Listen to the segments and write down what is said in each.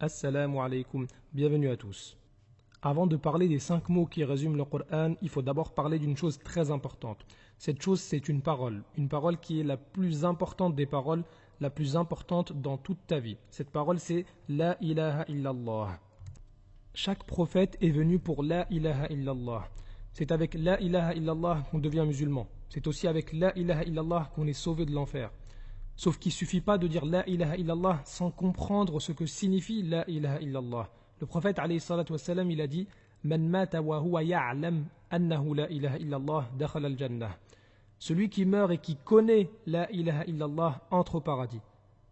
Assalamu alaikum, bienvenue à tous. Avant de parler des 5 mots qui résument le Coran, il faut d'abord parler d'une chose très importante. Cette chose, c'est une parole qui est la plus importante des paroles, la plus importante dans toute ta vie. Cette parole, c'est La ilaha illallah. Chaque prophète est venu pour La ilaha illallah. C'est avec La ilaha illallah qu'on devient musulman. C'est aussi avec La ilaha illallah qu'on est sauvé de l'enfer. Sauf qu'il ne suffit pas de dire La ilaha illallah sans comprendre ce que signifie La ilaha illallah. Le prophète alayhi salatu wassalam, il a dit Man mata wa huwa ya'lam annahu la ilaha illallah dakhala al-jannah. Celui qui meurt et qui connaît La ilaha illallah entre au paradis.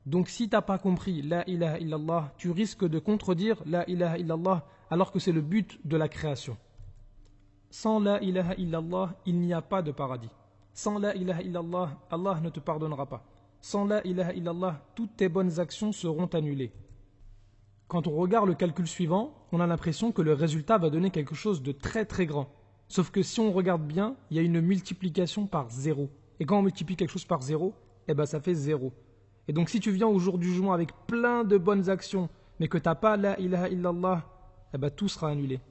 Donc si tu n'as pas compris La ilaha illallah, tu risques de contredire La ilaha illallah alors que c'est le but de la création. Sans La ilaha illallah, il n'y a pas de paradis. Sans La ilaha illallah, Allah ne te pardonnera pas. Sans La ilaha illallah, toutes tes bonnes actions seront annulées. Quand on regarde le calcul suivant, on a l'impression que le résultat va donner quelque chose de très très grand. Sauf que si on regarde bien, il y a une multiplication par 0. Et quand on multiplie quelque chose par 0, ça fait 0. Et donc si tu viens au jour du jugement avec plein de bonnes actions, mais que tu n'as pas La ilaha illallah, tout sera annulé.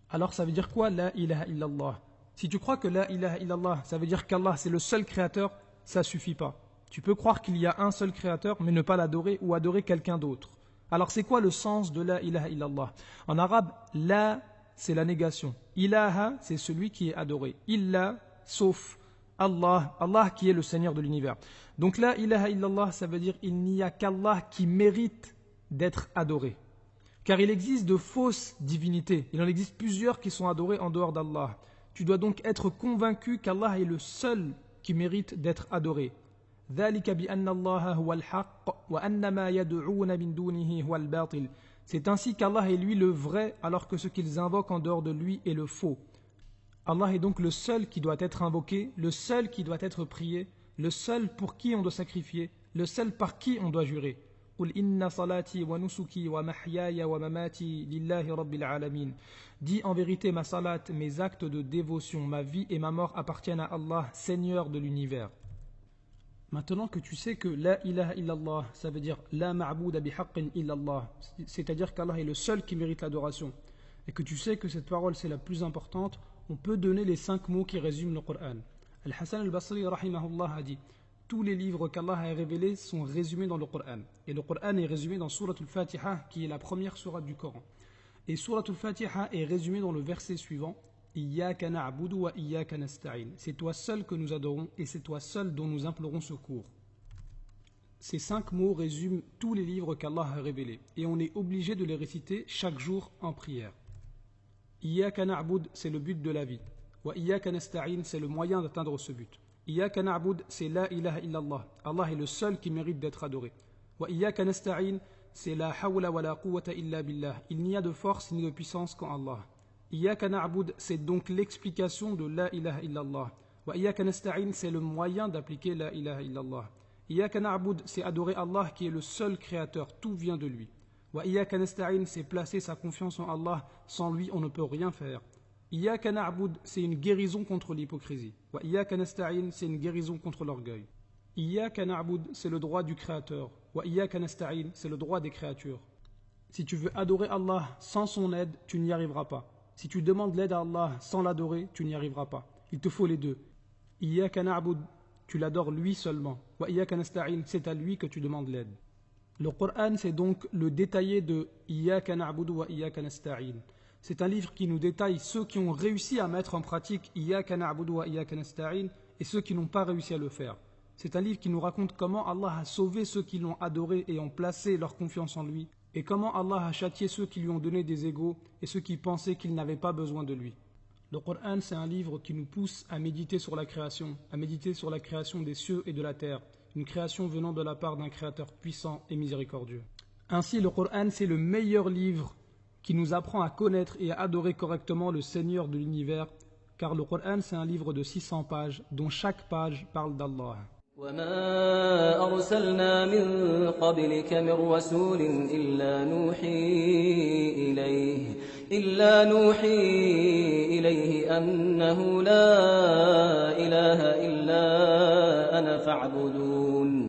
Alors ça veut dire quoi La ilaha illallah? Si tu crois que La ilaha illallah, ça veut dire qu'Allah c'est le seul créateur, ça suffit pas. Tu peux croire qu'il y a un seul créateur, mais ne pas l'adorer ou adorer quelqu'un d'autre. Alors c'est quoi le sens de La ilaha illallah? En arabe, La, c'est la négation. Ilaha, c'est celui qui est adoré. Illa, sauf. Allah, Allah qui est le Seigneur de l'univers. Donc La ilaha illallah, ça veut dire il n'y a qu'Allah qui mérite d'être adoré. Car il existe de fausses divinités. Il en existe plusieurs qui sont adorées en dehors d'Allah. Tu dois donc être convaincu qu'Allah est le seul qui mérite d'être adoré. C'est ainsi qu'Allah est lui le vrai alors que ce qu'ils invoquent en dehors de lui est le faux. Allah est donc le seul qui doit être invoqué, le seul qui doit être prié, le seul pour qui on doit sacrifier, le seul par qui on doit jurer. Dis en vérité ma salat, mes actes de dévotion, ma vie et ma mort appartiennent à Allah, Seigneur de l'univers. Maintenant que tu sais que La ilaha illallah, ça veut dire La ma'bouda bihaqqin illallah, c'est-à-dire qu'Allah est le seul qui mérite l'adoration, et que tu sais que cette parole c'est la plus importante, on peut donner les 5 mots qui résument le Coran. Al-Hassan al-Basri rahimahullah a dit tous les livres qu'Allah a révélés sont résumés dans le Coran. Et le Coran est résumé dans Surat al-Fatiha, qui est la première sourate du Coran. Et Surat al-Fatiha est résumé dans le verset suivant Iyyaka na'budu wa iyyaka nasta'in. C'est toi seul que nous adorons et c'est toi seul dont nous implorons secours. Ces 5 mots résument tous les livres qu'Allah a révélés et on est obligé de les réciter chaque jour en prière. Iyyaka na'bud, c'est le but de la vie. Wa iyyaka nasta'in, c'est le moyen d'atteindre ce but. Iyyaka na'bud, c'est La ilaha illallah. Allah est le seul qui mérite d'être adoré. Wa iyyaka nasta'in, c'est La hawla wa la quwwata illa billah. Il n'y a de force ni de puissance qu'en Allah. Iyyaka na'bud, c'est donc l'explication de La ilaha illallah. Wa iyyaka nasta'in, c'est le moyen d'appliquer La ilaha illallah. Iyyaka na'bud, c'est adorer Allah qui est le seul créateur, tout vient de lui. Wa iyyaka nasta'in, c'est placer sa confiance en Allah, sans lui on ne peut rien faire. Iyyaka na'bud, c'est une guérison contre l'hypocrisie. Wa iyyaka nasta'in, c'est une guérison contre l'orgueil. Iyyaka na'bud, c'est le droit du créateur. Wa iyyaka nasta'in, c'est le droit des créatures. Si tu veux adorer Allah sans son aide, tu n'y arriveras pas. Si tu demandes l'aide à Allah sans l'adorer, tu n'y arriveras pas. Il te faut les deux. Iyyaka na'bud, tu l'adores lui seulement. Wa iyyaka nasta'in, c'est à lui que tu demandes l'aide. Le Coran, c'est donc le détaillé de Iyyaka na'budu wa iyyaka nasta'in. C'est un livre qui nous détaille ceux qui ont réussi à mettre en pratique Iyyaka na'budu wa iyyaka nasta'in et ceux qui n'ont pas réussi à le faire. C'est un livre qui nous raconte comment Allah a sauvé ceux qui l'ont adoré et ont placé leur confiance en lui, et comment Allah a châtié ceux qui lui ont donné des égaux et ceux qui pensaient qu'ils n'avaient pas besoin de lui. Le Coran, c'est un livre qui nous pousse à méditer sur la création des cieux et de la terre, une création venant de la part d'un créateur puissant et miséricordieux. Ainsi, le Coran, c'est le meilleur livre qui nous apprend à connaître et à adorer correctement le Seigneur de l'univers, car le Coran, c'est un livre de 600 pages, dont chaque page parle d'Allah. وما أرسلنا من قبلك من رسول إلا نوحي إليه أنه لا إله إلا أنا فاعبدون